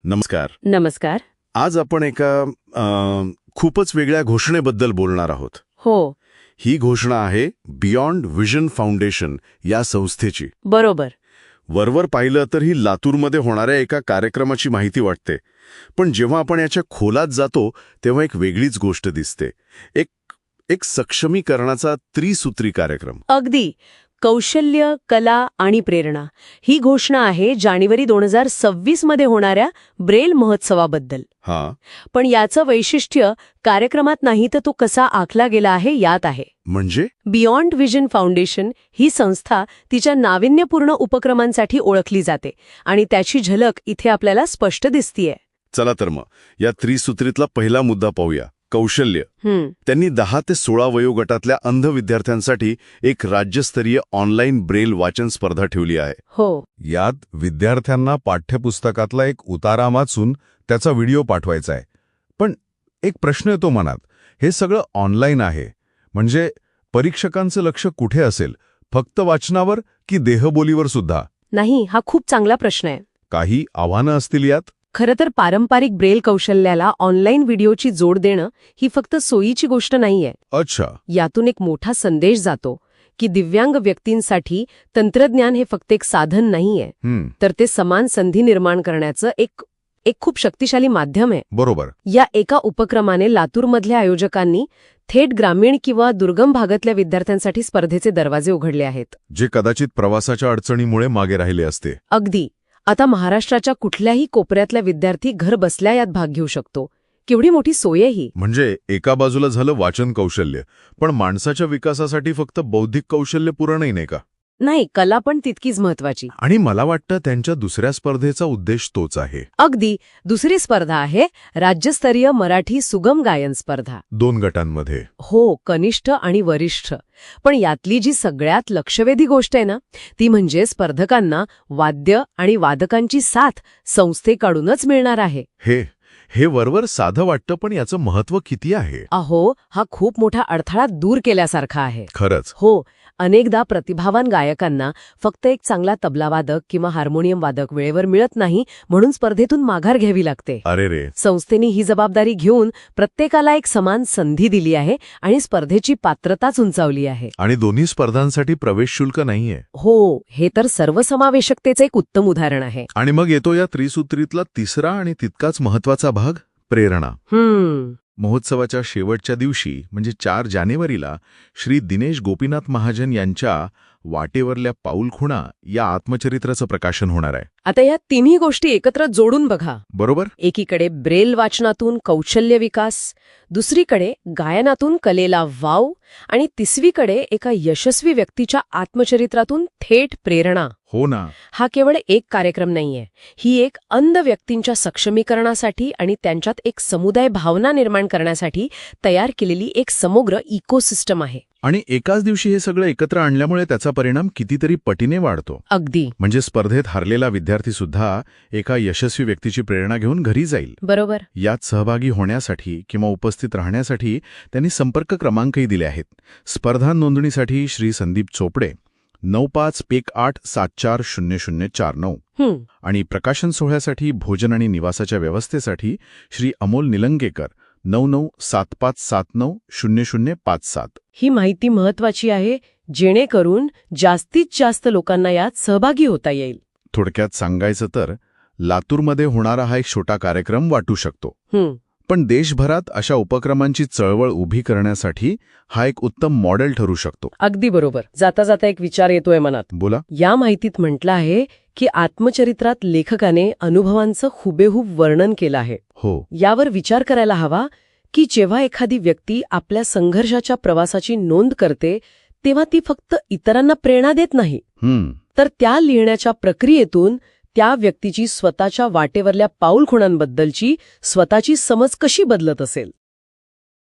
नमस्कार. नमस्कार. आज आपण एका खूपच वेगळ्या घोषणेबद्दल बोलणार आहोत. हो. ही घोषणा आहे बियॉन्ड व्हिजन फाउंडेशन या संस्थेची. बरोबर. वरवर पाहिलं तर ही लातूरमध्ये होणाऱ्या एका कार्यक्रमाची माहिती वाटते, पण जेव्हा आपण याच्या खोलात जातो तेव्हा एक वेगळीच गोष्ट दिसते. एक सक्षमीकरणाचा त्रिसूत्री कार्यक्रम. अगदी. कौशल्य, कला आणि प्रेरणा ही घोषणा आहे जानेवारी 2026 मध्ये होणाऱ्या ब्रेल महोत्सवाबद्दल. हा, पण याचं वैशिष्ट्य कार्यक्रमात नाही तर तो कसा आखला गेला आहे यात आहे. म्हणजे बियॉन्ड व्हिजन फाउंडेशन ही संस्था तिच्या नाविन्यपूर्ण उपक्रमांसाठी ओळखली जाते आणि त्याची झलक इथे आपल्याला स्पष्ट दिसतीये. चला तर मग या त्रिसूत्रीतला पहिला मुद्दा पाहूया. कौशल्य. त्यांनी 10 ते 16 वयोगटातल्या अंध विद्यार्थ्यांसाठी एक राज्यस्तरीय ऑनलाईन ब्रेल वाचन स्पर्धा ठेवली आहे. हो. यात विद्यार्थ्यांना पाठ्यपुस्तकातला एक उतारा वाचून त्याचा व्हिडिओ पाठवायचा आहे. पण एक प्रश्न येतो मनात, हे सगळं ऑनलाईन आहे म्हणजे परीक्षकांचं लक्ष कुठे असेल? फक्त वाचनावर की देहबोलीवर सुद्धा? नाही, हा खूप चांगला प्रश्न आहे. काही आव्हानं असतील यात? खरं तर पारंपरिक ब्रेल कौशल्याला ऑनलाईन व्हिडिओची जोड देणं ही फक्त सोयीची गोष्ट नाहीये. अच्छा. यातून एक मोठा संदेश जातो की दिव्यांग व्यक्तींसाठी तंत्रज्ञान हे फक्त एक साधन नाहीये, तर ते समान संधी निर्माण करण्याचं एक खूप शक्तिशाली माध्यम आहे. बरोबर. या एका उपक्रमाने लातूरमधल्या आयोजकांनी थेट ग्रामीण किंवा दुर्गम भागातल्या विद्यार्थ्यांसाठी स्पर्धेचे दरवाजे उघडले आहेत, जे कदाचित प्रवासाच्या अडचणीमुळे मागे राहिले असते. अगदी. आता महाराष्ट्राच्या कुठल्याही कोपऱ्यातला विद्यार्थी घर बसल्या यात भाग घेऊ शकतो. केवढी मोठी सोय आहे ही. म्हणजे एका बाजूला झालं वाचन कौशल्य, पण माणसाच्या विकासासाठी फक्त बौद्धिक कौशल्य पुरं नाही का? नाही, कला पण तितकीच महत्वाची. आणि मला वाटतं त्यांच्या दुसऱ्या स्पर्धेचा उद्देश तोच आहे. अगदी. दुसरी स्पर्धा आहे राज्यस्तरीय मराठी सुगम गायन स्पर्धा. 2 गटांमध्ये. हो, कनिष्ठ आणि वरिष्ठ. पण यातली जी सगळ्यात लक्षवेधी गोष्ट आहे ना, ती म्हणजे स्पर्धकांना वाद्य आणि वादकांची साथ संस्थेकडूनच मिळणार आहे. हे वरवर साधं वाटतं, पण याचं महत्त्व किती आहे? अहो, हा खूप मोठा अडथळा दूर केल्यासारखा आहे. खरंच. हो. अनेकदा प्रतिभावान गायकांना फक्त एक चांगला तबलावादक किंवा हार्मोनियम वादक वेळेवर मिळत नाही, म्हणून स्पर्धेतून माघार घ्यावी लागते. अरे रे. संस्थेने ही जबाबदारी घेऊन प्रत्येकाला एक समान संधी दिली आहे आणि स्पर्धेची पात्रताच उंचावली आहे. आणि दोन्ही स्पर्धांसाठी प्रवेश शुल्क नाहीये. हो, हे तर सर्वसमावेशकतेचं एक उत्तम उदाहरण आहे. आणि मग येतो या त्रिसूत्रीतला तिसरा आणि तितकाच महत्वाचा भाग, प्रेरणा. महोत्सवाच्या शेवटच्या दिवशी म्हणजे 4 जानेवारीला श्री दिनेश गोपीनाथ महाजन यांच्या वाटेवरल्या पाऊलखुणा या आत्मचरित्राचं प्रकाशन होणार आहे. आता या तिन्ही गोष्टी एकत्र जोडून बघा. बरोबर. एकीकडे ब्रेल वाचनातून कौशल्य विकास, दुसरीकडे गायनातून कलेला वाव आणि तिसरीकडे एका यशस्वी व्यक्तीच्या आत्मचरित्रातून थेट प्रेरणा. हो ना. हा केवळ एक कार्यक्रम नाहीये. ही एक अंध व्यक्तींच्या सक्षमीकरणासाठी आणि त्यांच्यात एक समुदाय भावना निर्माण करण्यासाठी तयार केलेली एक समग्र इकोसिस्टम आहे. आणि एकाच दिवशी हे सगळं एकत्र आणल्यामुळे त्याचा परिणाम कितीतरी पटीने वाढतो. अगदी. म्हणजे स्पर्धेत हारलेला विद्यार्थी सुद्धा एका यशस्वी व्यक्तीची प्रेरणा घेऊन घरी जाईल. बरोबर. यात सहभागी होण्यासाठी किंवा उपस्थित राहण्यासाठी त्यांनी संपर्क क्रमांकही दिले आहेत. स्पर्धा नोंदणीसाठी श्री संदीप चोपडे 9518740049 आणि प्रकाशन सोहळ्यासाठी भोजन आणि निवासाच्या व्यवस्थेसाठी श्री अमोल निलंगेकर 9975700057. ही माहिती महत्वाची आहे, जेणेकरून जास्तीत जास्त लोकांना यात सहभागी होता येईल. थोडक्यात सांगायचं तर लातूरमध्ये होणारा हा एक छोटा कार्यक्रम वाटू शकतो, पण देशभरात अशा उपक्रमांची चळवळ उभी करण्यासाठी हा एक उत्तम मॉडेल ठरू शकतो. अगदी बरोबर. जाता जाता एक विचार येतोय मनात. बोला. या माहितीत म्हटलं आहे की आत्मचरित्रात लेखकाने अनुभवांचं हुबेहूब वर्णन केलं आहे. हो. यावर विचार करायला हवा की जेव्हा एखादी व्यक्ती आपल्या संघर्षाच्या प्रवासाची नोंद करते तेव्हा ती फक्त इतरांना प्रेरणा देत नाही, तर त्या लिहिण्याच्या प्रक्रियेतून त्या व्यक्तीची स्वतःच्या वाटेवरल्या पाऊलखुणांबद्दलची स्वतःची समज कशी बदलत असेल